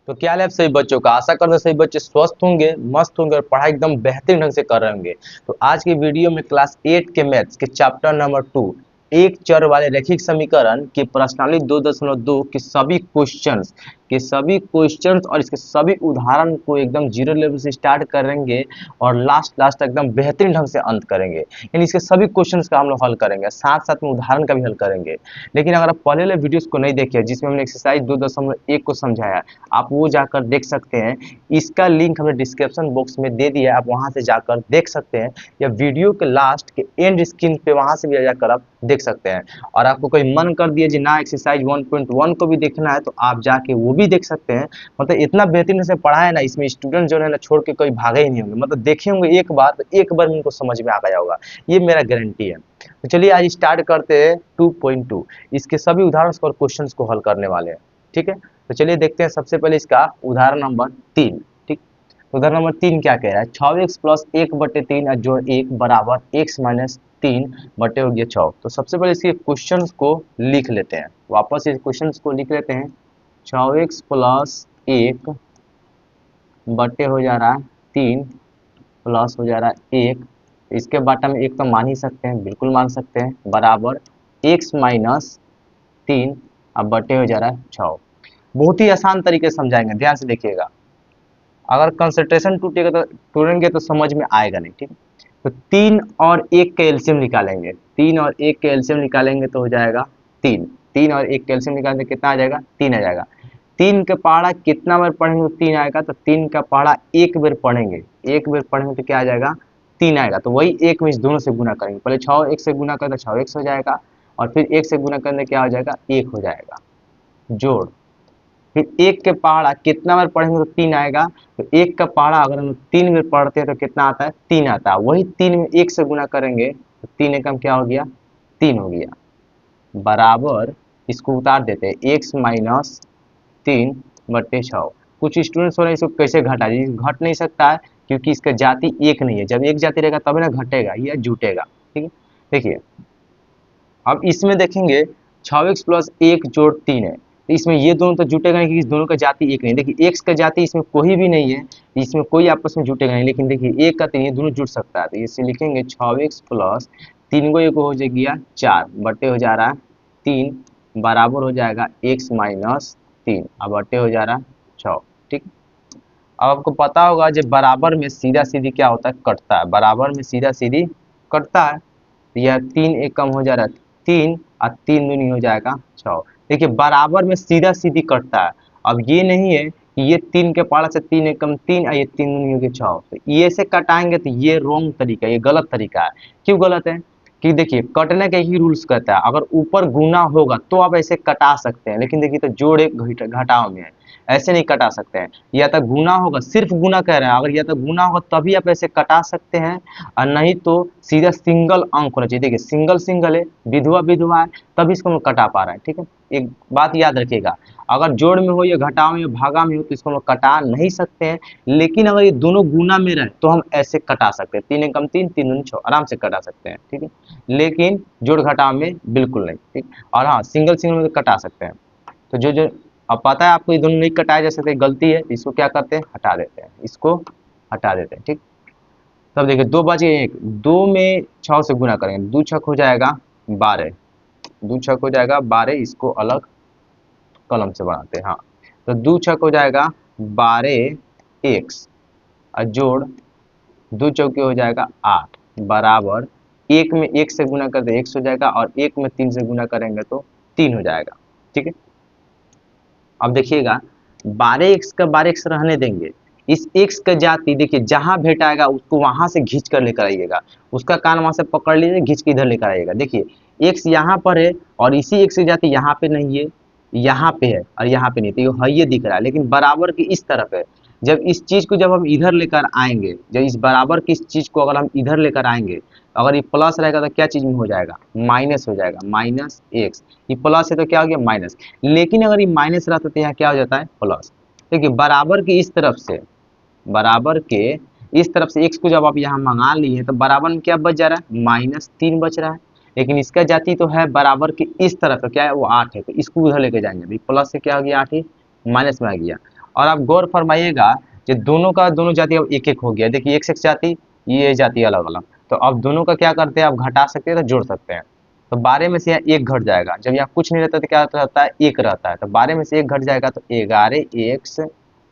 तो क्या हाल है आप सभी बच्चों का। आशा करते हैं सभी बच्चे स्वस्थ होंगे, मस्त होंगे और पढ़ाई एकदम बेहतरीन ढंग से कर रहे होंगे। तो आज की वीडियो में क्लास 8 के मैथ्स के चैप्टर नंबर 2 एक चर वाले रैखिक समीकरण के प्रश्नावली 2.2 के सभी क्वेश्चंस और इसके सभी उदाहरण को एकदम जीरो लेवल से स्टार्ट करेंगे और लास्ट लास्ट एकदम बेहतरीन ढंग से अंत करेंगे। यानी इसके सभी क्वेश्चंस का हम लोग हल करेंगे, साथ साथ में उदाहरण का भी हल करेंगे। लेकिन अगर आप पहले वाले वीडियोस को नहीं देखे जिसमें हमने एक्सरसाइज 2.1 को समझाया, आप वो जाकर देख सकते हैं। इसका लिंक हमने डिस्क्रिप्शन बॉक्स में दे दिया है, आप वहां से जाकर देख सकते हैं, या वीडियो के लास्ट के एंड स्क्रीन पे वहां से भी जाकर आप देख सकते हैं। और आपको कोई मन कर दिया जी ना एक्सरसाइज 1.1 को भी देखना है तो आप जाके वो भी देख सकते हैं। मतलब इतना बेहतरीन से पढ़ा है ना, इसमें स्टूडेंट जो है ना छोड़ के कोई भागे ही नहीं होंगे। मतलब देखे होंगे एक बार तो एक बार में उनको समझ में आ गया होगा, ये मेरा गारंटी है। तो चलिए आज स्टार्ट करते हैं 2.2। इसके सभी उदाहरण और क्वेश्चंस को हल करने वाले हैं, ठीक है। तो चलिए देखते हैं सबसे पहले इसका उदाहरण नंबर 3। ठीक, उदाहरण नंबर 3 क्या कह रहा है, 6x प्लस 1/3 जोड़ 1 बराबर x माइनस 3 बटे हो गया 6। तो सबसे पहले इसके क्वेश्चंस को लिख लेते हैं, वापस इस क्वेश्चंस को लिख लेते हैं। 6x प्लस 1 बटे हो जा रहा है 3 प्लस हो जा रहा है 1, इसके बाटा में एक तो मान ही सकते हैं, बिल्कुल मान सकते हैं, बराबर x माइनस 3 अब बटे हो जा रहा है 6। बहुत ही आसान तरीके से समझाएंगे, ध्यान से देखिएगा। अगर कंसंट्रेशन टूटेगा तो टूटेंगे तो समझ में आएगा नहीं, ठीक। तो 3 और 1 का एलसीएम निकालेंगे, 3 और 1 का एलसीएम निकालेंगे तो हो जाएगा 3। 3 और 1 का एलसीएम निकालेंगे कितना आ जाएगा, 3 आ जाएगा। 3 का पहाड़ा कितना बार पढ़ेंगे तो 3 आएगा, तो 3 का पहाड़ा एक बार पढ़ेंगे, एक बार पढ़ेंगे तो क्या आ जाएगा, 3 आएगा। तो वही एक में इस दोनों से गुना करेंगे, पहले 6 1 से गुना करें तो 6x हो जाएगा, और फिर 1 से गुना करने क्या हो जाएगा, 1 हो जाएगा। जोड़, फिर 1 के पहाड़ा कितना बार पढ़ेंगे तो 3 आएगा, तो 1 का पहाड़ा अगर हम 3 बार पढ़ते हैं तो कितना आता है, 3 आता है। वही 3 में 1 से गुना करेंगे तो 3 एकम क्या हो गया, 3 हो गया, बराबर इसको उतार देते हैं x माइनस 3 बटे 6। कुछ स्टूडेंट्स हो रहे हैं इसको कैसे घटा दीजिए, घट नहीं सकता है क्योंकि इसका जाति एक नहीं है। जब एक जाति रहेगा तब ना घटेगा या जुटेगा, ठीक है। देखिए अब इसमें देखेंगे 6x प्लस 1 जोड़ 3 है, तो इसमें ये दोनों तो जुटेगा नहीं क्योंकि इस दोनों का जाति एक नहीं। देखिए x का जाति इसमें कोई भी नहीं है, इसमें कोई आपस में जुटेगा नहीं, लेकिन देखिए 1 का 3 ये दोनों जुट सकता है। तो इसे लिखेंगे 6x प्लस 3 को एक हो जाएगा 4 बटे हो जा रहा है 3 बराबर हो जाएगा x माइनस 3 अब बटे हो जा रहा है 6, ठीक। अब आपको पता होगा जब बराबर में सीधा सीधी क्या होता है, कटता है, बराबर में सीधा सीधी कटता है। यह 3 एक कम हो जा रहा है 3 और 3 दूनी हो जाएगा 6। देखिए बराबर में सीधा सीधी कटता है। अब ये नहीं है कि ये 3 के पहाड़ा से 3 एक कम 3 और ये 3 दूनी हो गया 6, तो ये से कटाएंगे तो ये रॉन्ग तरीका, ये गलत तरीका है। क्यों गलत है कि देखिए कटने के ही रूल्स कहता है, अगर ऊपर गुना होगा तो आप ऐसे कटा सकते हैं, लेकिन देखिए तो जोड़ एक घटाव में है, ऐसे नहीं कटा सकते हैं। या तो गुना होगा, सिर्फ गुना कह रहे हैं, अगर या तो गुना होगा तभी आप ऐसे कटा सकते हैं, और नहीं तो सीधा सिंगल अंक होना चाहिए। देखिए सिंगल सिंगल है, विधवा विधवा है, तभी इसको हम कटा पा रहे हैं, ठीक है। एक बात याद रखिएगा, अगर जोड़ में हो या घटाव में या भागा में हो तो इसको हम कटा नहीं सकते हैं, लेकिन अगर ये दोनों गुना में रहे तो हम ऐसे कटा सकते हैं, 3 एकम 3 3 दूनी 6 आराम से कटा सकते हैं, ठीक है। लेकिन जोड़ घटाव में बिल्कुल नहीं, ठीक। और हाँ सिंगल सिंगल में तो कटा सकते हैं। तो जो जो अब पता है आपको ये दोनों नहीं कटाए जा सकते, गलती है, इसको क्या करते हैं, हटा देते हैं, इसको हटा देते हैं, ठीक। तब देखिए 2 बचे 1, 2 में 6 से गुना करेंगे, 2 छक हो जाएगा 12, 2 छक हो जाएगा 12, इसको अलग कलम से बनाते हैं। हाँ तो 2 छक हो जाएगा 12x और जोड़ 2 चौके हो जाएगा 8 बराबर 1 में 1 से गुना कर दे x हो जाएगा, और 1 में 3 से गुना करेंगे तो 3 हो जाएगा, ठीक है। अब देखिएगा 12x का 12x रहने देंगे, इस x का जाति देखिए जहां भेटाएगा उसको वहां से घींच कर लेकर आइएगा, उसका कान वहां से पकड़ लीजिए, घींच के इधर लेकर आइएगा। देखिए x यहाँ पर है और इसी x की जाति यहाँ पे नहीं है, यहाँ पे है और यहाँ पे नहीं, तो ये है, ये दिख रहा है, लेकिन बराबर की इस तरफ है। जब इस चीज को जब हम इधर लेकर आएंगे, जब इस बराबर की इस चीज को अगर हम इधर लेकर आएंगे, अगर ये प्लस रहेगा तो क्या चीज में हो जाएगा, माइनस हो जाएगा, माइनस एक्स। ये प्लस है तो क्या हो गया, माइनस। लेकिन अगर ये माइनस रहता तो यहाँ क्या हो जाता है, प्लस। देखिए बराबर की इस तरफ से, बराबर के इस तरफ से एक्स को जब आप यहाँ मंगा लिए तो बराबर में क्या बच जा रहा है, -3 बच रहा है। लेकिन इसका जाति तो है बराबर के इस तरफ, तो क्या है वो 8 है, तो इसको उधर लेके जाएंगे, प्लस से क्या हो गया 8 ही माइनस में आ गया। और आप गौर फरमाइएगा कि दोनों का दोनों जाति अब एक एक हो गया। देखिए एक जाति, ये जाति अलग अलग, तो अब दोनों का क्या करते हैं, आप घटा सकते हैं तो जोड़ सकते हैं। तो 12 में से यहाँ एक घट जाएगा, जब यहाँ कुछ नहीं रहता तो क्या रहता है, एक रहता है, तो 12 में से एक घट जाएगा तो 11 एक्स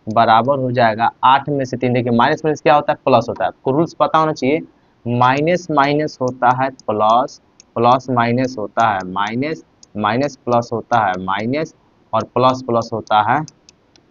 बराबर हो जाएगा 8 में से 3। देखिए माइनस माइनस क्या होता है, प्लस होता है, आपको रूल्स पता होना चाहिए। माइनस माइनस होता है प्लस, प्लस माइनस होता है माइनस, माइनस प्लस होता है माइनस, और प्लस प्लस होता है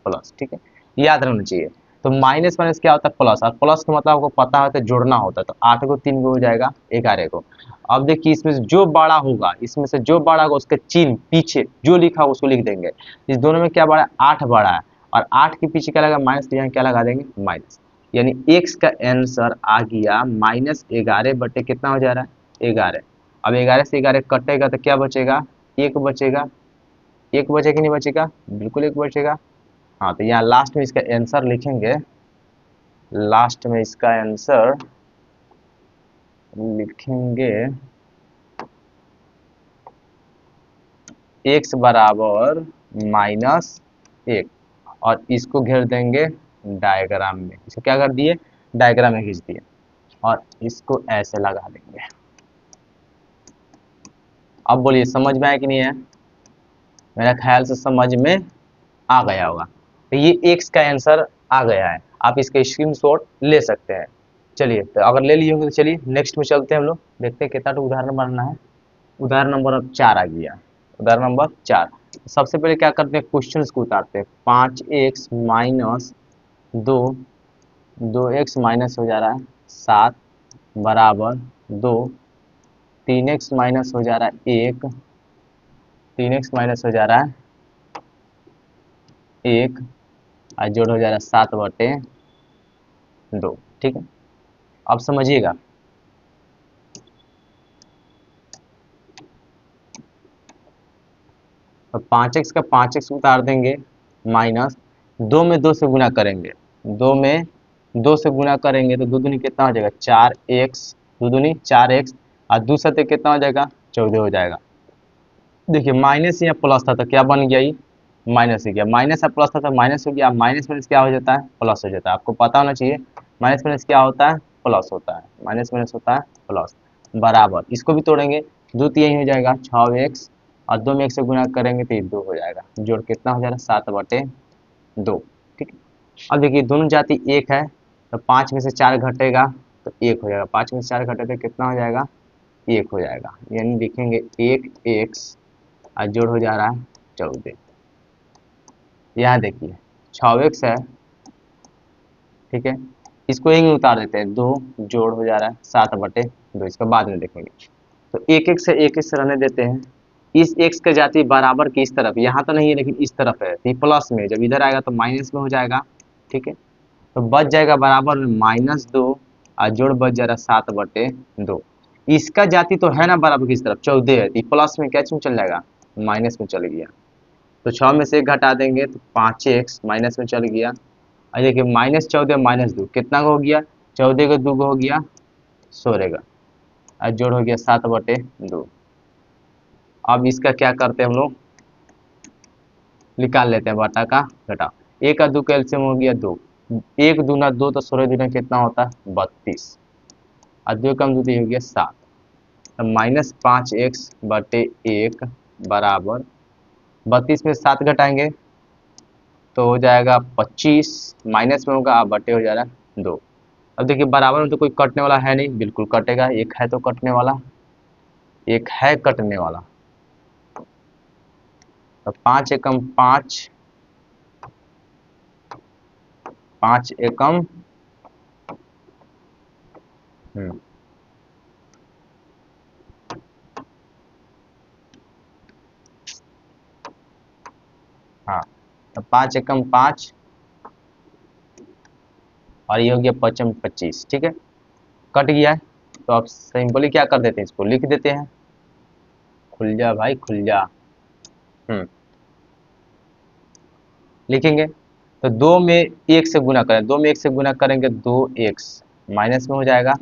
प्लस। ठीक है, याद रखना चाहिए। तो माइनस माइनस क्या होता है, प्लस, और प्लस का मतलब आपको पता होता है जोड़ना होता है। तो 8 को 3 को हो जाएगा 11 को। अब देखिए इसमें से जो बड़ा होगा, इसमें से जो बड़ा होगा उसके चिन्ह पीछे जो लिखा होगा उसको लिख देंगे। इस दोनों में क्या बड़ा है, 8 बड़ा है, और 8 के पीछे क्या लगा, माइनस, तो यहाँ क्या लगा देंगे, माइनस। यानी x का आंसर आ गया -11 बटे कितना हो जा रहा है, 11। अब 11 से 11 कटेगा तो क्या बचेगा, एक बचेगा। एक बचेगा कि नहीं बचेगा, बिल्कुल एक बचेगा। हाँ, तो यहाँ लास्ट में इसका आंसर लिखेंगे, लास्ट में इसका आंसर लिखेंगे x बराबर -1, और इसको घेर देंगे डायग्राम में। इसको क्या कर दिए, डायग्राम में खींच दिए, और इसको ऐसे लगा देंगे। अब बोलिए समझ में आया कि नहीं है, मेरा ख्याल से समझ में आ गया होगा। तो ये x का आंसर आ गया है, आप इसका स्क्रीनशॉट ले सकते हैं। चलिए, तो अगर ले लिए होंगे तो चलिए नेक्स्ट में चलते हैं हम लोग, देखते हैं कितना उदाहरण बनना है। उदाहरण नंबर अब 4 आ गया, उदाहरण नंबर 4। सबसे पहले क्या करते हैं, क्वेश्चन को उतारते हैं। 5x माइनस 2, 2x माइनस हो जा रहा है 7 बराबर 2, 3x माइनस हो जा रहा है 1, 3x माइनस हो जा रहा है 1, और जोड़ हो जा रहा है 7 बटे 2। ठीक है, अब समझिएगा। तो 5x का 5x उतार देंगे, माइनस 2 में 2 से गुना करेंगे, 2 में 2 से गुना करेंगे तो 2 दूनी कितना हो जाएगा, 4x, 2 दूनी 4x, और 2 सत्ते कितना हो जाएगा, 14 हो जाएगा। देखिए माइनस या प्लस था तो क्या बन गया, ये माइनस हो गया, माइनस या प्लस था तो माइनस हो गया। माइनस माइनस क्या हो जाता है, प्लस हो जाता है, आपको पता होना चाहिए। माइनस माइनस क्या होता है, प्लस होता है, माइनस माइनस होता है प्लस। बराबर, इसको भी तोड़ेंगे, 2 तो यही हो जाएगा 6x, और 2 में 1 से गुना करेंगे तो ये 2 हो जाएगा, जोड़ कितना हो जाएगा 7 बटे 2। ठीक है, अब देखिए दोनों जाति एक है, तो 5 में से 4 घटेगा तो 1 हो जाएगा, 5 में से 4 घटे तो कितना हो जाएगा, 1 हो जाएगा। यानी लिखेंगे 1x, और जोड़ हो जा रहा है 14। यहाँ देखिए 6x है, ठीक है, इसको यहीं उतार देते हैं, 2 जोड़ हो जा रहा है 7 बटे 2, इसका बाद में देखेंगे। तो 1x से 1x रहने देते हैं। इस x का जाति बराबर की इस तरफ, यहाँ तो नहीं है लेकिन इस तरफ है, तो प्लस में, जब इधर आएगा तो माइनस में हो जाएगा। ठीक है, तो बच जाएगा बराबर में -2, और जोड़ बच जा रहा है 7 बटे 2। इसका जाति तो है ना बराबर की इस तरफ, 14 है, तो प्लस में क्या चल जाएगा, माइनस में चल गया। तो 6 में से 1 घटा देंगे तो 5x माइनस में चल गया। और देखिए -14 -2 कितना हो गया, 14 का 2 हो गया 16 का, और जोड़ हो गया 7 बटे 2। अब इसका क्या करते हैं हम लोग, निकाल लेते हैं बटा का घटा। 1 का 2 का एलसीएम हो गया 2, 1 दूना 2, तो 16 दूना कितना होता है 32, और 2 कम 2 हो गया 7। तो -5x बटे 1 बराबर 32 में 7 घटाएंगे तो हो जाएगा 25, माइनस में होगा, बटे हो जा रहा है 2। अब देखिए बराबर में तो कोई कटने वाला है नहीं, बिल्कुल कटेगा, एक है तो कटने वाला, एक है कटने वाला। तो 5 एकम 5, 5 एकम हाँ, तो 5 एकम 5, और ये हो गया 5 25। ठीक है, कट गया है, तो अब सिंपली क्या कर देते हैं, इसको लिख देते हैं, खुल जा भाई खुल जा। लिखेंगे तो 2 में 1 से गुना करें, 2 में 1 से गुना करेंगे 2x माइनस में हो जाएगा,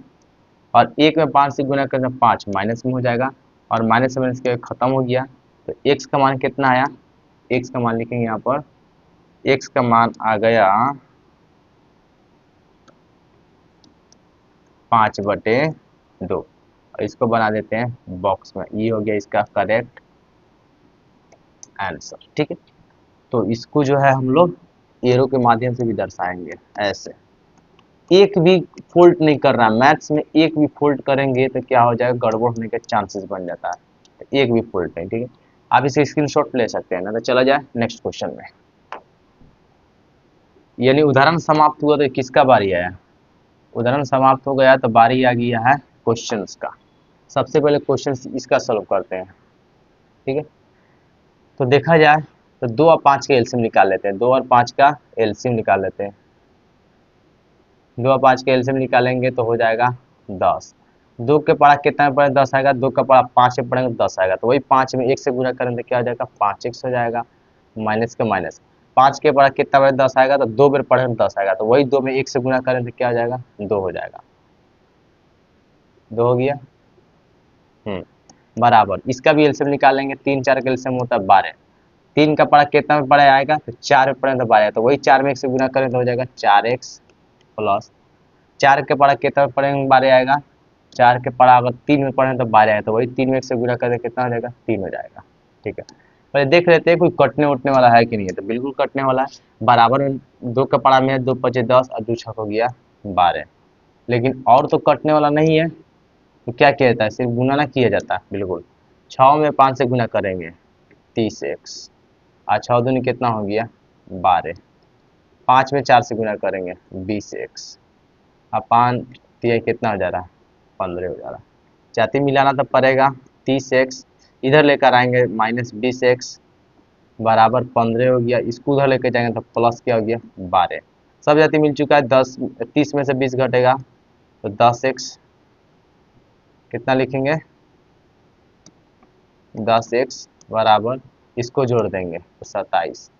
और 1 में 5 से गुना करेंगे 5 माइनस में हो जाएगा, और माइनस से माइनस के खत्म हो गया। तो x का मान कितना आया, x का मान लिखेंगे यहाँ पर x का मान आ गया 5/2। इसको बना देते हैं बॉक्स में, ये हो गया इसका करेक्ट आंसर। ठीक है, तो इसको जो है हम लोग एरो के माध्यम से भी दर्शाएंगे ऐसे। एक भी फोल्ट नहीं कर रहा, मैथ्स में एक भी फोल्ट करेंगे तो क्या हो जाएगा, गड़बड़ होने के चांसेस बन जाता है। तो एक भी फोल्ट नहीं। ठीक है, आप इसे स्क्रीनशॉट ले सकते हैं ना। तो चला जाए नेक्स्ट क्वेश्चन में। यानी उदाहरण समाप्त हुआ तो किसका बारी आया, उदाहरण समाप्त हो गया तो बारी आ गया है क्वेश्चंस का। सबसे पहले क्वेश्चन इसका सॉल्व करते हैं। ठीक है, तो देखा जाए तो 2 और 5 का एलसीएम निकाल लेते हैं। 2 और 5 का एलसीएम निकाल लेते हैं। 2 और 5 का एलसीएम निकालेंगे तो हो जाएगा 10। 2 के पढ़ा कितना में पड़े 10 आएगा, 2 का पढ़ा 5 में पढ़ेंगे तो 10 आएगा। तो वही 5 में 1 से गुणा करेंगे तो क्या हो जाएगा, 5x हो जाएगा। माइनस के माइनस 5 के पढ़ा कितना बार 10 आएगा, तो 2 बार पढ़ेंगे तो 10 आएगा। तो वही 2 में 1 से गुणा करेंगे तो क्या हो जाएगा, 2 हो जाएगा। 2 हो गया। बराबर इसका भी एलसीएम निकाल लेंगे। 3 4 का एलसीएम होता है 12। 3 का पढ़ा कितना में पढ़ा आएगा, तो 4 में पढ़े तो 12। तो वही 4 में 1 से गुणा करें तो हो जाएगा 4x प्लस 4 के पढ़ा कितना में पढ़ेंगे 12 आएगा। 4 के पढ़ा अगर 3 में पढ़े तो 12 आएगा। तो वही 3 में 1 से गुणा करें कितना हो जाएगा, 3 हो जाएगा। ठीक है, पहले देख लेते हैं कोई कटने उठने वाला है कि नहीं है। तो बिल्कुल कटने वाला है। बराबर में 2 का पढ़ा में 2 5 10 और 2 6 हो गया 12। लेकिन और तो कटने वाला नहीं है, तो क्या किया जाता है, सिर्फ गुना ना किया जाता है। बिल्कुल 6 में 5 से गुना करेंगे 30x और 6 दूनी कितना हो गया 12। 5 में 4 से गुना करेंगे 20x और 5 तिया कितना हो जा रहा है 15 हो जा रहा है। जाति मिलाना तो पड़ेगा 30x, इधर लेकर आएंगे -20x बराबर 15 हो गया। इसको उधर लेकर जाएंगे तो प्लस क्या हो गया 12। सब जाति मिल चुका है। 30 में से 20 घटेगा तो 10x कितना लिखेंगे 10x बराबर इसको जोड़ देंगे तो 27।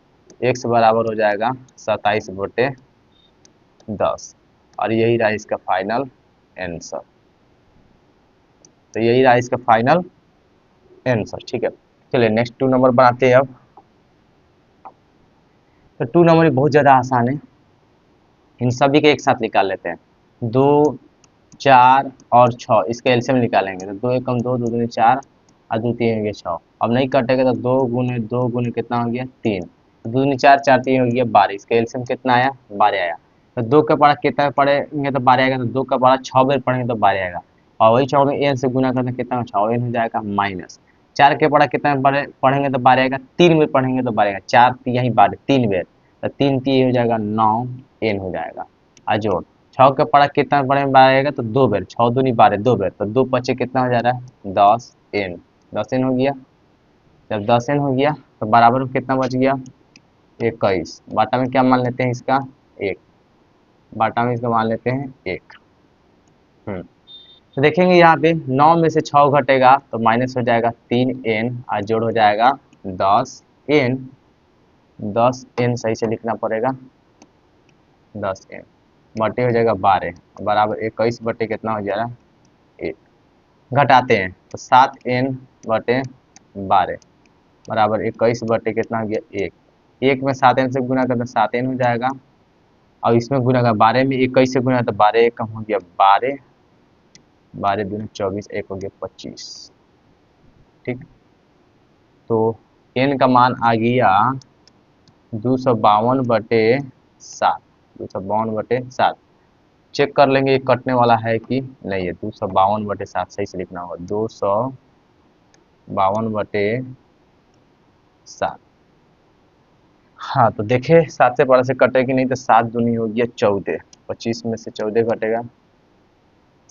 x बराबर हो जाएगा 27/10 और यही रहा इसका फाइनल आंसर। तो यही रहा इसका फाइनल आंसर। ठीक है, चलिए नेक्स्ट 2 नंबर बनाते हैं अब। तो 2 नंबर बहुत ज़्यादा आसान है, इन सभी के एक साथ निकाल लेते हैं। 2 4 और 6 इसका एलसीएम निकालेंगे तो 2 एकम 2 2 दूनी 4 और 2 3 हो गया 6। अब नहीं कटेगा तो 2 गुने 2 गुने कितना हो गया 3, 2 दूनी 4 4 3 हो गया 12। इसका एलसीएम कितना आया 12 आया। तो 2 का पढ़ा कितना पढ़ेंगे तो 12 आएगा। तो 2 का पढ़ा 6 बार पढ़ेंगे तो 12 आएगा। और वही 6 में एन से गुना करते कितना 6 एन हो जाएगा माइनस 4 के पढ़ा कितना पढ़ेंगे तो 12 आएगा। 3 बार पढ़ेंगे तो 12 आएगा। 4 यही 12 3 बार तो 3 3 हो जाएगा 9 एन हो जाएगा। अजोड़ 6 का पढ़ा कितना पढ़े में 12 आएगा तो 2 बार 6 दूनी 12 2 बार तो 2 पचे कितना हो जा रहा है 10 एन। 10 एन हो गया। जब 10 एन हो गया तो बराबर में कितना बच गया 21। बाटा में क्या मान लेते हैं इसका 1। बाटा में इसका मान लेते हैं 1। तो देखेंगे यहाँ पे 9 में से 6 घटेगा तो माइनस हो जाएगा 3 एन और जोड़ हो जाएगा 10 एन। 10 एन सही से लिखना पड़ेगा 10 एन बटे हो जाएगा 12 बराबर 21 बटे कितना हो जाएगा 1। घटाते हैं तो 7 एन बटे 12 बराबर 21 बटे कितना हो गया 1। 1 में 7 एन से गुना करते 7 एन हो जाएगा और इसमें गुना का 12 में 21 से गुना तो 12 एक कम हो गया 12 12 दूनी 24 1 हो गया 25। ठीक, तो एन का मान आ गया 252/7। 252/7 चेक कर लेंगे ये कटने वाला है कि नहीं है। 252/7 सही से लिखना होगा 252/7। हाँ तो देखे 7 से 12 से कटे कि नहीं तो 7 दूनी हो गया 14। 25 में से 14 घटेगा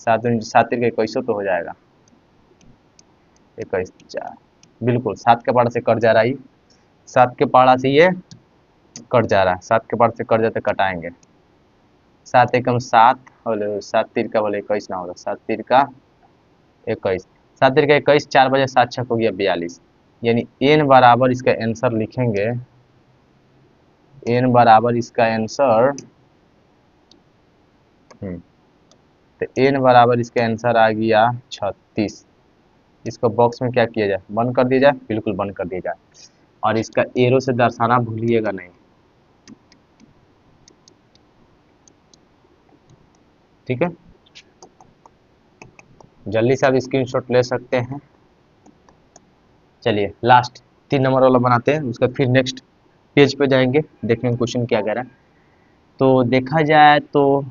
7 दूनी 7 तिरके 21 तो हो जाएगा 21 4। बिल्कुल 7 के पहाड़ से कट जा रहा है। 7 के पहाड़ा से ये कट जा रहा है। 7 के पहाड़ से कट जाते कटाएंगे 7 एकम 7 बोले 7 तिरका बोले 21 ना होगा 7 तिरका 21। 7 तिरका 21 4 बजे 7 छक हो गया 42। यानी एन बराबर इसका आंसर लिखेंगे। एन बराबर इसका आंसर तो एन बराबर इसका आंसर आ गया 36। इसको बॉक्स में क्या किया जाए बंद कर दिया जाए। बिल्कुल बंद कर दिया जाए और इसका एरो से दर्शाना भूलिएगा नहीं। ठीक है, जल्दी से आप स्क्रीनशॉट ले सकते हैं। चलिए लास्ट 3 नंबर वाला बनाते हैं, उसका फिर नेक्स्ट पेज पे जाएंगे, देखेंगे क्वेश्चन क्या कह रहा है। तो देखा जाए तो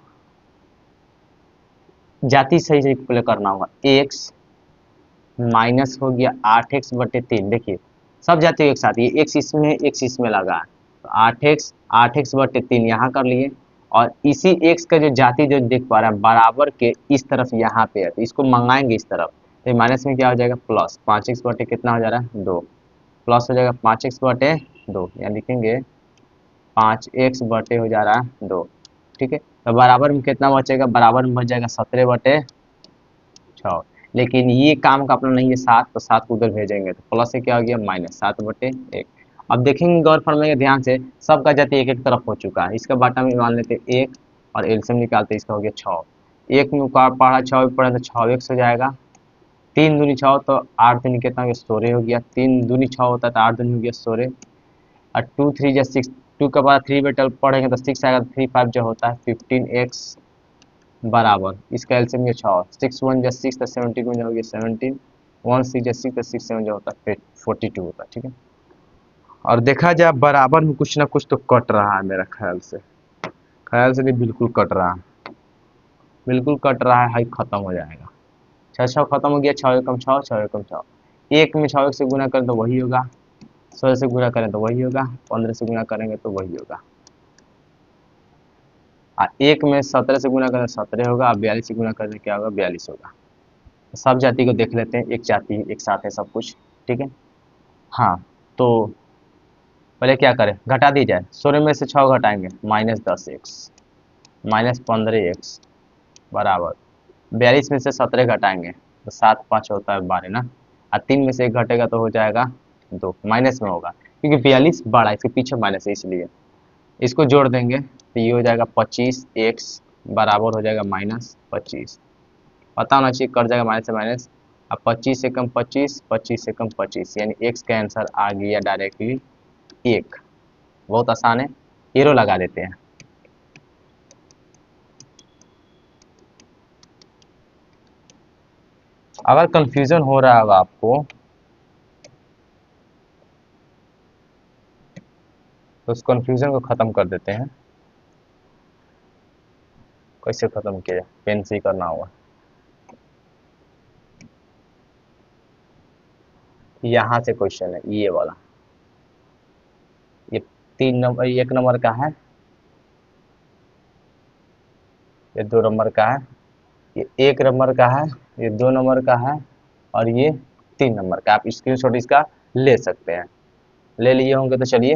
जाति सही से प्ले करना होगा। एक्स माइनस हो गया 8x/3, देखिए सब जाति एक साथ, ये एक्स इसमें लगा है, तो 8x/3 यहाँ कर लिए, और इसी एक्स का जो जाति जो देख पा रहे हैं बराबर के इस तरफ यहाँ पे है, तो इसको मंगाएंगे इस तरफ, तो माइनस में क्या हो जाएगा प्लस 5x/, कितना हो जा रहा है 2, प्लस हो जाएगा 5x/2, यहाँ लिखेंगे 5x/, हो जा रहा है 2। ठीक है, तो बराबर में कितना बचेगा, बराबर में बच जाएगा 17/6। लेकिन ये काम का अपना नहीं है 7, तो 7 को उधर भेजेंगे, तो प्लस से क्या हो गया -7/1। अब देखेंगे गौर फरमाएंगे ध्यान से, सबका जाति एक एक तरफ हो चुका है, इसका बाटा में मान लेते हैं 1 और एलसीएम निकालते हैं, इसका हो गया 6। 1 में पढ़ा 6 भी पढ़े तो 6x हो जाएगा, 3 दूनी 6 तो 8 दूनी कितना हो गया 16 हो गया, 3 दूनी 6 होता है तो 8 दूनी हो गया 16, और 2 3 या 6, 2 का बाद 3 बेटल पढ़ेंगे तो 6 आएगा, 3 5 जो होता है 15x बराबर, इसका एलसीएम ये 6, 6 1 जा 6 तो 17 में हो गया 17, 1 6 जा 6 तो 6 7 जो होता है फिर 42 होता है। ठीक है, और देखा जाए बराबर में कुछ ना कुछ तो कट रहा है, मेरा ख्याल से नहीं, बिल्कुल कट रहा है, बिल्कुल कट रहा है, हाई खत्म हो जाएगा। 6 खत्म हो गया, 6 एकम 6, 6 एकम 6, 1 में 6 से गुना करें तो वही होगा, 16 से गुना करें तो वही होगा, 15 से गुना करेंगे तो वही होगा, 1 में 17 से गुना करें 17 होगा, 42 से गुना करें क्या होगा 42 होगा। सब जाति को देख लेते हैं, एक जाति एक साथ है सब कुछ। ठीक है, हाँ तो पहले क्या करें, घटा दी जाए, 16 में से 6 घटाएंगे -10x -15x बराबर, 42 में से 17 घटाएंगे तो 7 5 होता है 12 ना, और 3 में से 1 घटेगा तो हो जाएगा 2, माइनस में होगा क्योंकि 42 बड़ा, इसके पीछे माइनस है इसलिए, इसको जोड़ देंगे तो ये हो जाएगा 25x बराबर हो जाएगा -25, पता होना चाहिए कट जाएगा माइनस से माइनस। अब 25 से कम 25, 25 से कम 25, यानी x का आंसर आ गया डायरेक्टली 1। बहुत आसान है, एरो लगा देते हैं। अगर कंफ्यूजन हो रहा होगा आपको तो उस कंफ्यूजन को खत्म कर देते हैं। कैसे खत्म किया, पेन से ही करना होगा। यहाँ से क्वेश्चन है ये वाला, ये 3 नंबर 1 नंबर का है, ये 2 नंबर का है, ये 1 नंबर का है, ये 2 नंबर का है, और ये 3 नंबर का। आप स्क्रीनशॉट इसका ले सकते हैं, ले लिए होंगे तो चलिए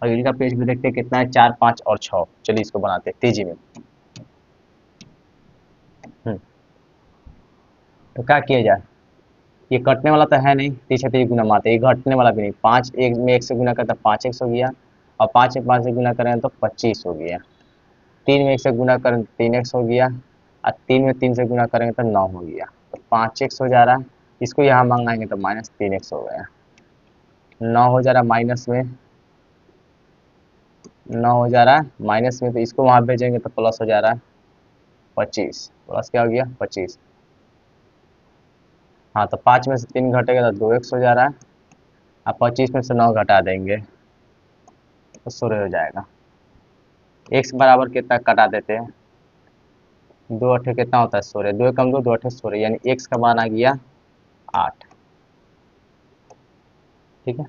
अगली का पेज में देखते हैं कितना है, 4 5 और 6। चलिए इसको बनाते हैं तेजी में। तो क्या किया जाए, ये कटने वाला तो है नहीं, 3 गुना मारते, ये घटने वाला भी नहीं, 5 1 में 1 से गुना करता 5x हो गया, और 5 में 5 से गुना करें तो 25 हो गया, 3 में 1 से गुना करें तो 3x हो गया, और 3 में 3 से गुना करेंगे तो 9 हो गया, तो 5x हो जा रहा है, इसको यहाँ मंगाएंगे तो -3x हो गया, 9 हो जा रहा है माइनस में, 9 हो जा रहा है माइनस में, तो इसको वहाँ भेजेंगे तो प्लस हो जा रहा है 25, प्लस क्या हो गया 25। हाँ तो 5 में से 3 घटेगा तो 2x हो जा रहा है, अब 25 में से 9 घटा देंगे तो 16 हो जाएगा। x बराबर कितना कटा देते हैं, 2 अठे कितना होता है 16, 2 कम 2 2 अठे 16, यानी x का मान आ गया 8। ठीक है,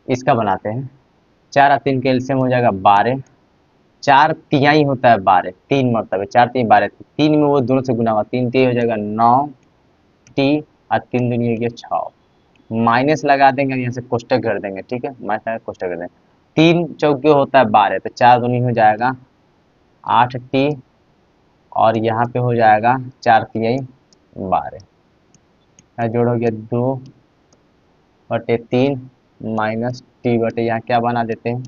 इसका बनाते हैं, 4 और 3 के एलसीएम हो जाएगा 12, 4 तिहाई होता है 12, 3 मतलब 4 3 12, 3 में वो दोनों से गुना हुआ, 3 3 हो जाएगा 9t, और 3 दूनी हो गया 6, माइनस लगा देंगे, यहाँ से कोष्टक कर देंगे। ठीक है, माइनस लगा कोष्टक कर देंगे, 3 चौके होता है 12, तो 4 दूनी हो जाएगा 8t, और यहाँ पे हो जाएगा 4 तिहाई 12, जोड़ हो गया 2/3 माइनस टी बटे, यहाँ क्या बना देते हैं,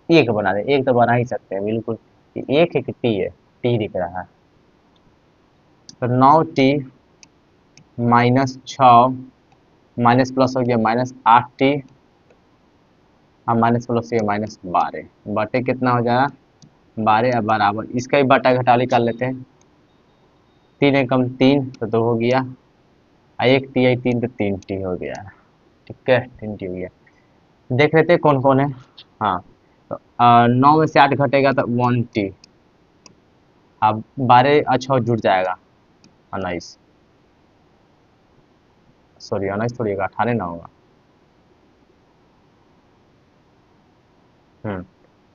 एक बना दे, एक तो बना ही सकते हैं बिल्कुल, एक है कि टी है, टी दिख रहा है, तो 9t -6 माइनस प्लस हो गया -8t, और माइनस प्लस हो गया -12 बटे कितना हो जाएगा 12 अब बराबर इसका ही बटा घटावली कर लेते हैं। 3 एकम 3 तो 2 हो गया, एक टी आई 3 तो 3 टी हो गया। ठीक है, 3 टी हो गया। देख लेते हैं कौन कौन है। हाँ, तो 9 में से 8 घटेगा तो 1 टी। अब 12 अच्छा जुड़ जाएगा 19, सॉरी 19 थोड़ी होगा, 18 ना होगा।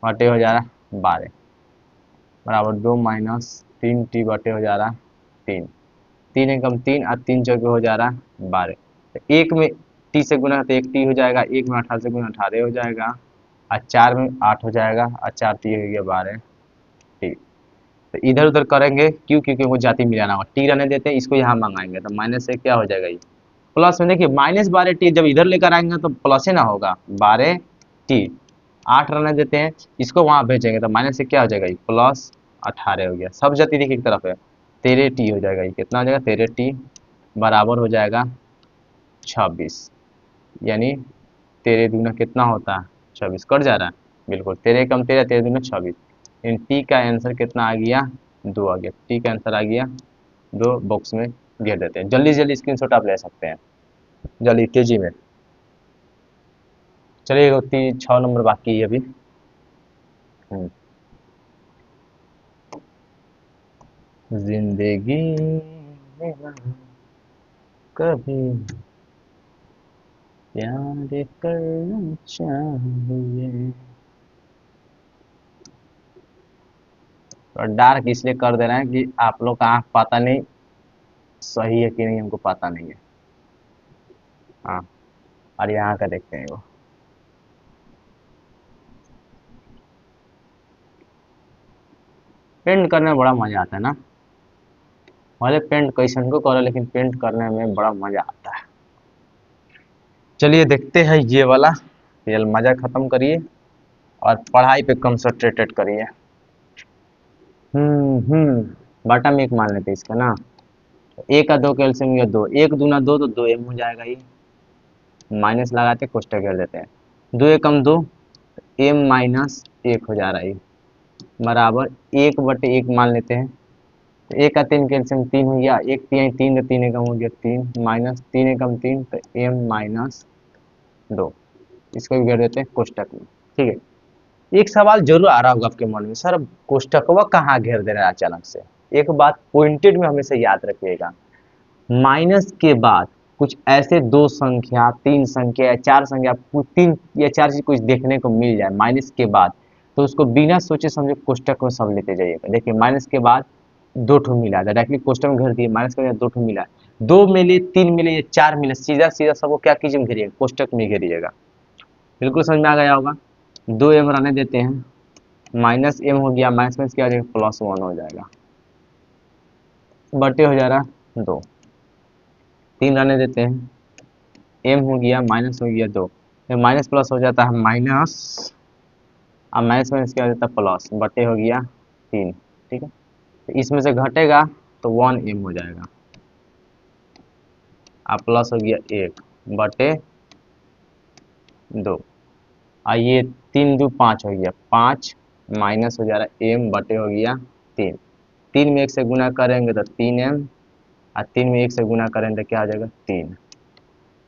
बटे हो जा रहा 12 बराबर 2 माइनस 3 टी बटे हो जा रहा 3। 3 एकम 3 और 3 चौके हो जा रहा 12। तो एक में टी से गुना तो 1 टी हो जाएगा, एक में 18 से गुना 18 हो जाएगा, और 4 में 8 हो जाएगा, और 4 टी हो गया 12 टी। तो इधर उधर करेंगे क्यों, क्योंकि वो जाति मिलाना होगा। टी रहने देते हैं, इसको यहाँ मंगाएंगे तो माइनस से क्या हो जाएगा ये प्लस में। देखिए -12 टी जब इधर लेकर आएंगे तो प्लस ही ना होगा, 12 टी। 8 रहने देते हैं, इसको वहां भेजेंगे तो माइनस से क्या हो जाएगा ये +18 हो गया। सब जाति देखिए एक तरफ है, 13 टी हो जाएगा। ये कितना हो जाएगा 13 टी बराबर हो जाएगा 26। यानी 13 दूना कितना होता है 26, कट जा रहा है बिल्कुल। 13 कम 13, 13 दूना 26। इन टी का आंसर कितना आ गया 2 आ गया। टी का आंसर आ गया 2, बॉक्स में घेर देते हैं। जल्दी जल्दी स्क्रीनशॉट आप ले सकते हैं, जल्दी तेजी में। चलिए 6 नंबर बाकी है अभी। हम्म, जिंदगी में ना कभी प्यार करना चाहिए। और डार्क इसलिए कर दे रहे हैं कि आप लोग का आँख पता नहीं सही है कि नहीं, हमको पता नहीं है। हाँ, और यहाँ का देखते हैं वो। पेंट करने में बड़ा मजा आता है ना। भले पेंट कैसन को करो, लेकिन पेंट करने में बड़ा मजा आता है। चलिए देखते हैं ये वाला। फिर मजा खत्म करिए और पढ़ाई पे कंसंट्रेटेड करिए। बटन एक मान लेते हैं इसका ना। एक का 2 कैल्शियम या 2, एक दूना 2 तो 2m हो जाएगा। ये माइनस लगाते कोष्टक घेर देते हैं। 2 एकम 2, m माइनस 1 हो जा रहा है। ये बराबर 1/1 मान लेते हैं। तो 1 का 3 कैल्शियम 3 हो गया, 1 3 3 तो 3 एकम हो गया 3 माइनस 3 एकम 3 तो m माइनस 2। इसको भी घेर देते हैं कोष्टक में। ठीक है, एक सवाल जरूर आ रहा होगा आपके मन में, सर कोष्टकवा कहाँ घेर दे रहा है अचानक से। एक बात पॉइंटेड में हमेशा याद रखिएगा, माइनस के बाद कुछ ऐसे 2 संख्या 3 संख्या या 4 संख्या, कुछ 3 या 4 चीज कुछ देखने को मिल जाए माइनस के बाद, तो उसको बिना सोचे समझे कोष्टक में सब लेते जाइएगा। देखिए माइनस के बाद 2 ठो मिला था, डायरेक्टली कोष्टक में घेर दिए। माइनस के बाद 2 ठो मिला, 2 मिले 3 मिले या 4 मिले, सीधा सीधा सबको क्या कीजिए घेरिएगा, कोष्टक में घेरिएगा। बिल्कुल समझ में आ गया होगा। 2m रहने देते हैं, माइनस m हो गया, माइनस माइनस क्या हो जाएगा +1 हो जाएगा, बटे हो जा रहा 2। 3 रहने देते हैं, m हो गया माइनस हो गया 2, फिर माइनस प्लस हो जाता है माइनस, अब माइनस माइनस क्या हो जाता है प्लस, बटे हो गया 3। ठीक है, तो इसमें से घटेगा तो 1m हो जाएगा, अब प्लस हो गया 1 बटे 2। ये 3 2 5 हो गया 5, माइनस हो जा रहा है m बटे हो गया 3। 3 में 1 से गुना करेंगे तो 3m, और 3 में 1 से गुना करेंगे तो क्या हो जाएगा 3।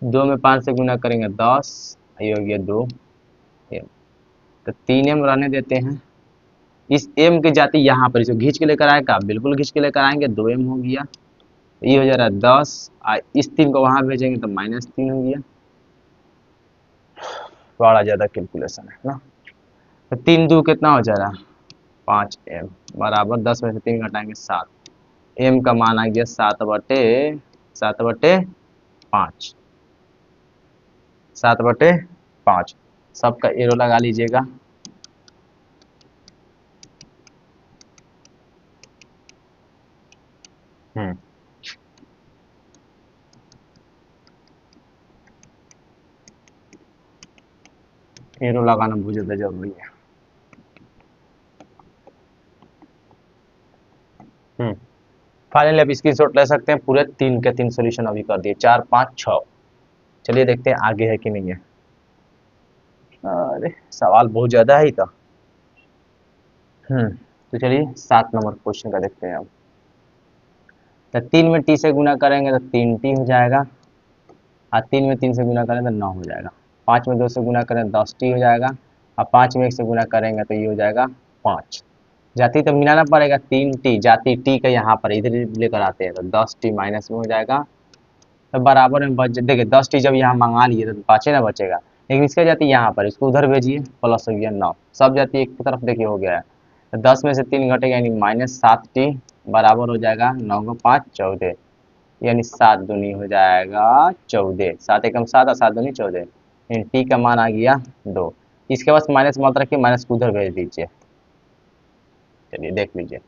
2 में 5 से गुना करेंगे 10, ये हो गया 2m। तो 3m रहने देते हैं। इस m की जाति यहाँ पर इसको घींच के लेकर आएगा, बिल्कुल घींच के लेकर आएंगे, 2m हो गया, ये हो जा रहा है 10, और इस 3 को वहां भेजेंगे तो -3 हो गया। बड़ा ज्यादा कैलकुलेशन है ना। तो 3 2 कितना हो जा रहा है 5m बराबर 10 में से 3 घटाएंगे 7, m का मान आ गया 7/5, 7/5। सबका एरो लगा लीजिएगा। हम्म एरो लगाना बहुत ज्यादा जरूरी है। फाइनली आप स्क्रीनशॉट ले सकते हैं। पूरे 3 के 3 सोल्यूशन अभी कर दिए, 4 5 6। चलिए देखते हैं आगे है कि नहीं है। अरे सवाल बहुत ज्यादा है तो तो चलिए 7 नंबर क्वेश्चन का देखते हैं अब। तो 3 में टी से गुना करेंगे तो 3t हो जाएगा, और 3 में 3 से गुना करें तो 9 हो जाएगा। 5 में 2 से गुना करें तो 10t हो जाएगा, और 5 में 1 से गुना करेंगे तो ये हो जाएगा 5। जाति तो मिलाना पड़ेगा, 3t जाति t का यहाँ पर इधर लेकर आते हैं तो 10t माइनस में हो जाएगा, तो बराबर में बच, देखिए 10t जब यहाँ मंगा लिए तो पाँचे ना बचेगा, लेकिन इसका जाति यहाँ पर, इसको उधर भेजिए, प्लस हो गया 9, सब जाति एक तरफ देखिए हो गया है। तो 10 में से 3 घटेगा यानी -7t बराबर हो जाएगा 9 को 5 14, यानी 7 दूनी हो जाएगा 14, 7 एकम 7 और 7 दूनी 14, यानी टी का मान आ गया 2। इसके बाद माइनस मत रखिए, माइनस को उधर भेज दीजिए। चलिए देख लीजिए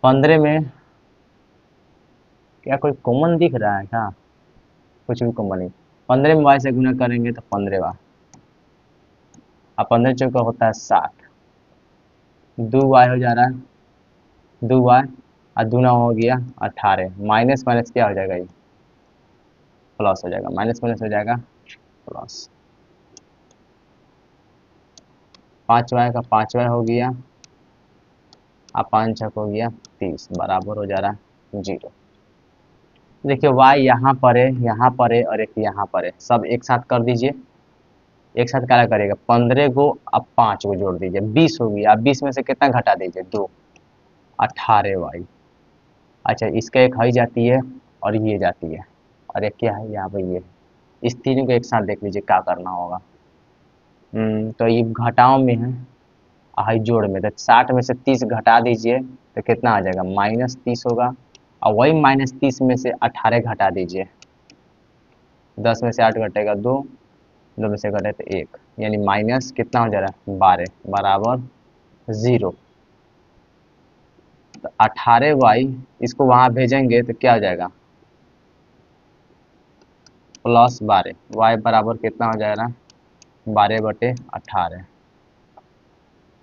15 में क्या कोई कॉमन दिख रहा है क्या? कुछ भी कॉमन नहीं। 15 में y से गुना करेंगे तो 15 और 15 चौका होता है 60, 2y हो जा रहा है, 2y और दूना हो गया 18, माइनस माइनस क्या हो जाएगा, ये प्लस हो जाएगा, माइनस माइनस हो जाएगा प्लस। 5y का 5y हो गया, और 5 छक हो गया 30 बराबर हो जा रहा है 0। देखिए y यहाँ पर है, यहाँ पर है, और एक यहाँ पर है, सब एक साथ कर दीजिए। एक साथ क्या करेगा, 15 को अब 5 को जोड़ दीजिए, 20 होगी। अब 20 में से कितना घटा दीजिए, 2, 18y। अच्छा इसका एक हई जाती है और ये जाती है, और एक क्या है यहाँ पे ये, इस तीनों को एक साथ देख लीजिए क्या करना होगा। तो ये घटाओ में है, हाई जोड़ में, तो 60 में से 30 घटा दीजिए तो कितना आ जाएगा, -30 होगा, और वही -30 में से 18 घटा दीजिए, 10 में से 8 घटेगा 2, 2 में से घटे तो 1, यानी माइनस कितना हो जा रहा है 12 बराबर 0। तो 18y इसको वहाँ भेजेंगे तो क्या हो जाएगा, +12, y बराबर कितना हो जाएगा 12/18,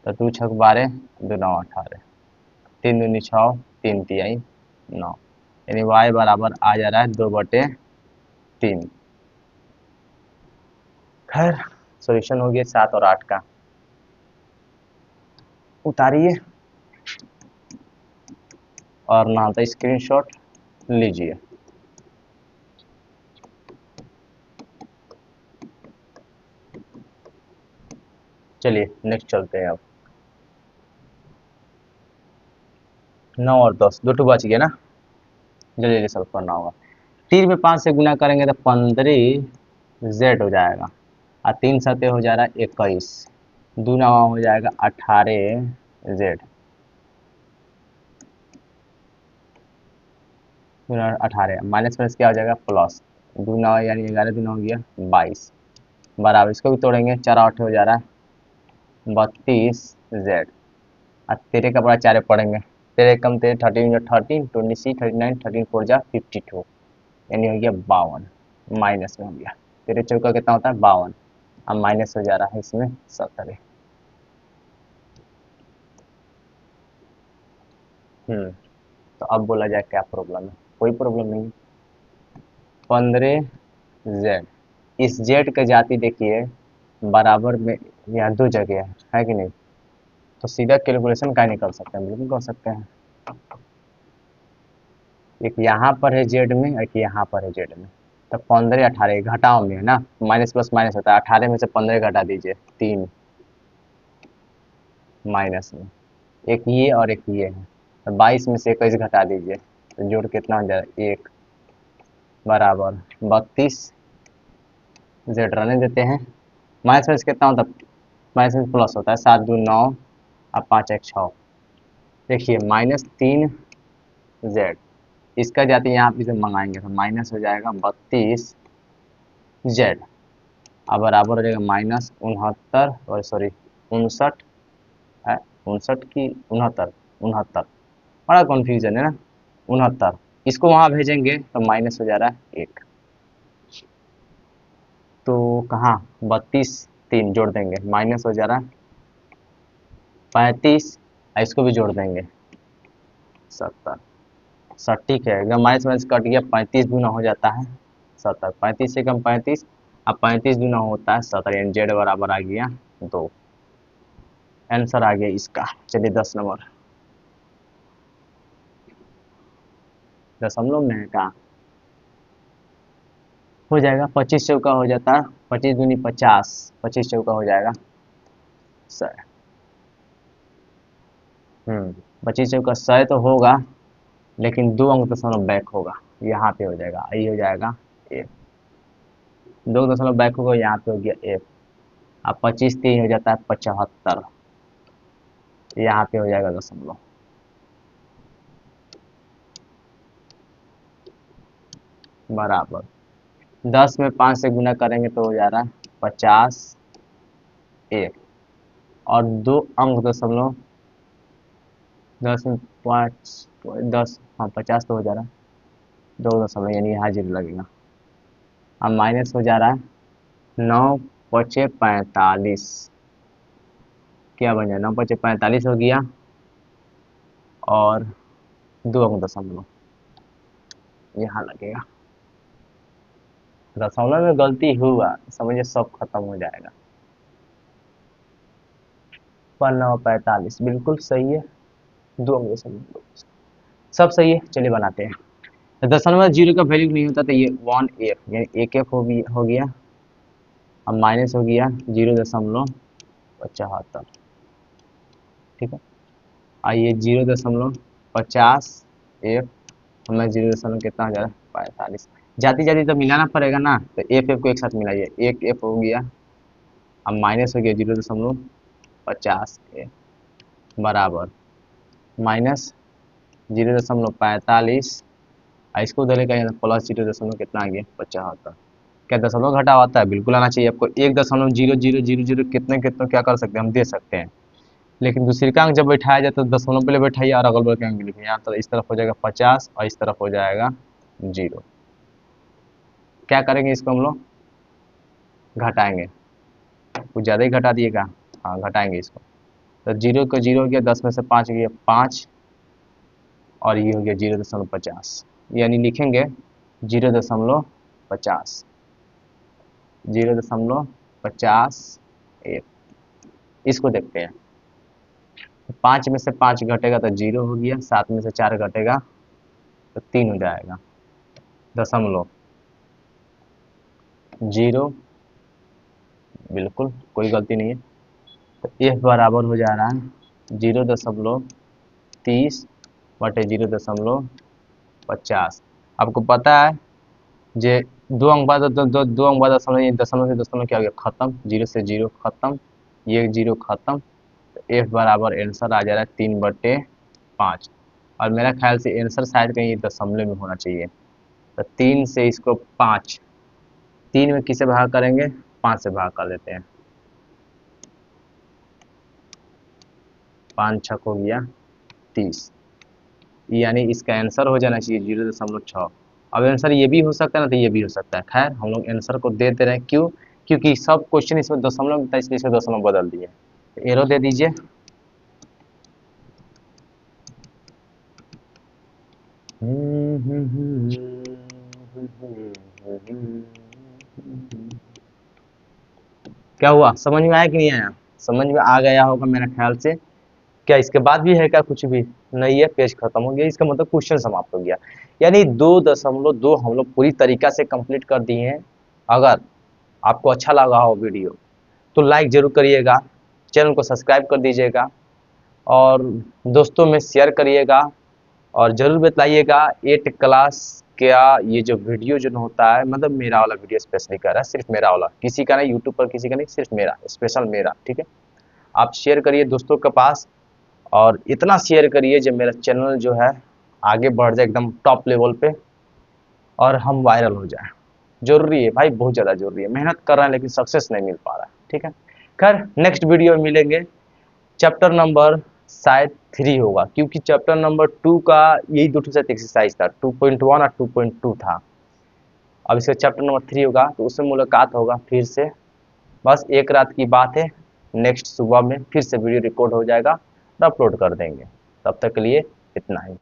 तो 2 छक 12, 2 9 18, 3 दूनी 6, 3 तिहाई 9, यानी y बराबर आ जा रहा है 2/3। खैर सॉल्यूशन हो गया 7 और 8 का, उतारिए और ना तो स्क्रीनशॉट लीजिए। चलिए नेक्स्ट चलते हैं अब। 9 और 10 दो बच गया ना, जल्दी जल्दी सॉल्व करना होगा। 3 में 5 से गुना करेंगे तो 15z हो जाएगा, और 3 सते हो जा रहा है 21, दूना हो जाएगा 18z, 18 माइनस माइनस क्या हो जाएगा प्लस, दूना यानी 11 दूना हो गया 22 बराबर, इसको भी तोड़ेंगे, 4 8 हो जा रहा है 32z, और 13 का बड़ा 4 पढ़ेंगे, 13 कम 13 13 जो 13 26 39 13 4 जा 52, यानी हो गया 52, माइनस में हो गया, 13 चौका कितना होता है 52, अब माइनस हो जा रहा है इसमें 17। तो अब बोला जाए क्या प्रॉब्लम है, कोई प्रॉब्लम नहीं है। 15z, इस z का जाति देखिए बराबर में यहाँ 2 जगह है कि नहीं, तो सीधा कैलकुलेशन का निकल सकते हैं, बिल्कुल कर सकते हैं। एक यहाँ पर है जेड में, एक यहाँ पर है जेड में, तो 15 18 घटाओ में है ना, माइनस प्लस माइनस होता है, 18 में से 15 घटा दीजिए 3, माइनस में एक ये और एक ये है, तो 22 में से 21 घटा दीजिए, तो जोड़ कितना हो जाएगा 1 बराबर 32, जेड रहने देते हैं, माइनस में से कितना होता है, माइनस में प्लस होता है, 7 2 9 और 5 1 6, देखिए -3z, इसका जाते यहाँ पे से मंगाएंगे तो माइनस हो जाएगा 32z, अब बराबर हो जाएगा -69, और सॉरी 59 है, 59 की 69, 69 बड़ा कन्फ्यूजन है ना, 69, इसको वहाँ भेजेंगे तो माइनस हो जा रहा है 1, तो कहाँ 32 3 जोड़ देंगे, माइनस हो जा रहा है 35, इसको भी जोड़ देंगे 70, सटीक है एकदम, माइनस माइनस कट गया, 35 गुना हो जाता है 70, 35 से कम 35, अब 35 गुना होता है 70, यानी जेड बराबर आ गया 2। आंसर आ गया इसका। चलिए 10 नंबर, दशमलव में है का हो जाएगा 25 चौका हो जाता है, 25 दूनी 50, 25 चौका हो जाएगा सर। 25 चौका 100 तो होगा, लेकिन 2 अंक दशमलव बैक होगा, यहाँ पे हो जाएगा, आई हो जाएगा ए। 2 दशमलव बैक होगा, यहाँ पे हो गया एफ। अब 25 3 हो जाता है 75, यहाँ पे हो जाएगा दशमलव। बराबर 10 में 5 से गुना करेंगे तो हो जा रहा है 50 एक, और 2 अंक दशमलव 10 में 5 10, हाँ 50 तो हो जा रहा है, 2 दशमलव यानी यहाँ जीरो लगेगा। अब माइनस हो जा रहा है 9 पचे 45, क्या बन जाए 9 पचे 45 हो गया, और 2 अंक दशमलव यहाँ लगेगा। दशमलव में गलती हुआ समझिए सब खत्म हो जाएगा। 9 45 बिल्कुल सही है, 2 अंक दशमलव सब सही है। चलिए बनाते हैं। तो दशमलव में जीरो का वैल्यू नहीं होता तो ये 1f यानी 1f हो गया। अब माइनस हो गया 0.75, ठीक है। आइए 0.50 एफ, हमें 0. कितना हो जा रहा है 45, जाती जाती तो मिलाना पड़ेगा ना, तो एफ एफ को एक साथ मिलाइए, एक एफ हो गया। अब माइनस हो गया 0.50 एफ बराबर माइनस 0.45, इसको उधर लेकर प्लस 0. कितना आ गया 75। क्या दशमलव घटा होता है? बिल्कुल आना चाहिए आपको। 1.0000 कितने कितने क्या कर सकते हैं हम, दे सकते हैं, लेकिन दूसरी का अंक जब बैठाया जाए तो दशमलव पहले बैठाइए और अगल बगल के अंक लिखिए। यहाँ तो इस तरफ हो जाएगा 50 और इस तरफ हो जाएगा 0। क्या करेंगे इसको हम लोग घटाएंगे, कुछ ज़्यादा ही घटा दिएगा, हाँ घटाएंगे इसको। तो 0 को 0 हो गया, 10 में से 5 गया 5, और ये हो गया 0.50, यानी लिखेंगे 0.50 0.50 एक। इसको देखते हैं, 5 में से 5 घटेगा तो 0 हो गया, 7 में से 4 घटेगा तो 3 हो जाएगा, दशमलव 0, बिल्कुल कोई गलती नहीं है। तो एफ बराबर हो जा रहा है 0.30 बटे 0.50। आपको पता है जे 2 अंक बाद 2 अंक बाद दशमलव, दशमलव से दशमलव क्या हो गया खत्म, 0 से 0 खत्म, ये 0 खत्म। तो एफ बराबर आंसर आ जा रहा है 3/5, और मेरा ख्याल से आंसर शायद कहीं दशमलव में होना चाहिए। तो 3 से इसको 5, 3 में किसे भाग करेंगे 5 से भाग कर देते हैं, 5 छक हो गया 30, यानी इसका आंसर हो जाना चाहिए 0.6। अब आंसर ये भी हो सकता है ना, तो ये भी हो सकता है। खैर हम लोग आंसर को दे दे रहे हैं, क्यों? क्योंकि सब क्वेश्चन इसमें दशमलव था, इसलिए इसमें दशमलव बदल दिए। तो एरो दे दीजिए। क्या हुआ, समझ में आया कि नहीं आया? समझ में आ गया होगा मेरा ख्याल से। क्या इसके बाद भी है क्या? कुछ भी नहीं है, पेज खत्म हो गया, इसका मतलब क्वेश्चन समाप्त हो गया। यानी 2.2 हम लोग पूरी तरीका से कंप्लीट कर दिए हैं। अगर आपको अच्छा लगा हो वीडियो तो लाइक जरूर करिएगा, चैनल को सब्सक्राइब कर दीजिएगा, और दोस्तों में शेयर करिएगा, और ज़रूर बताइएगा 8 क्लास क्या ये जो वीडियो जो होता है, मतलब मेरा वाला वीडियो स्पेशली कर रहा है, सिर्फ मेरा वाला, किसी का नहीं, यूट्यूब पर किसी का नहीं, सिर्फ मेरा, स्पेशल मेरा, ठीक है। आप शेयर करिए दोस्तों के पास, और इतना शेयर करिए जब मेरा चैनल जो है आगे बढ़ जाए एकदम टॉप लेवल पे, और हम वायरल हो जाए। जरूरी है भाई, बहुत ज़्यादा जरूरी है। मेहनत कर रहे हैं लेकिन सक्सेस नहीं मिल पा रहा है, ठीक है। खैर नेक्स्ट वीडियो में मिलेंगे। चैप्टर नंबर शायद 3 होगा, क्योंकि चैप्टर नंबर 2 का यही 2 सेट एक्सरसाइज था, 2.1 और 2.2 था। अब इसका चैप्टर नंबर 3 होगा, तो उसमें मुलाकात होगा फिर से। बस एक रात की बात है, नेक्स्ट सुबह में फिर से वीडियो रिकॉर्ड हो जाएगा और अपलोड कर देंगे। तब तक के लिए इतना ही।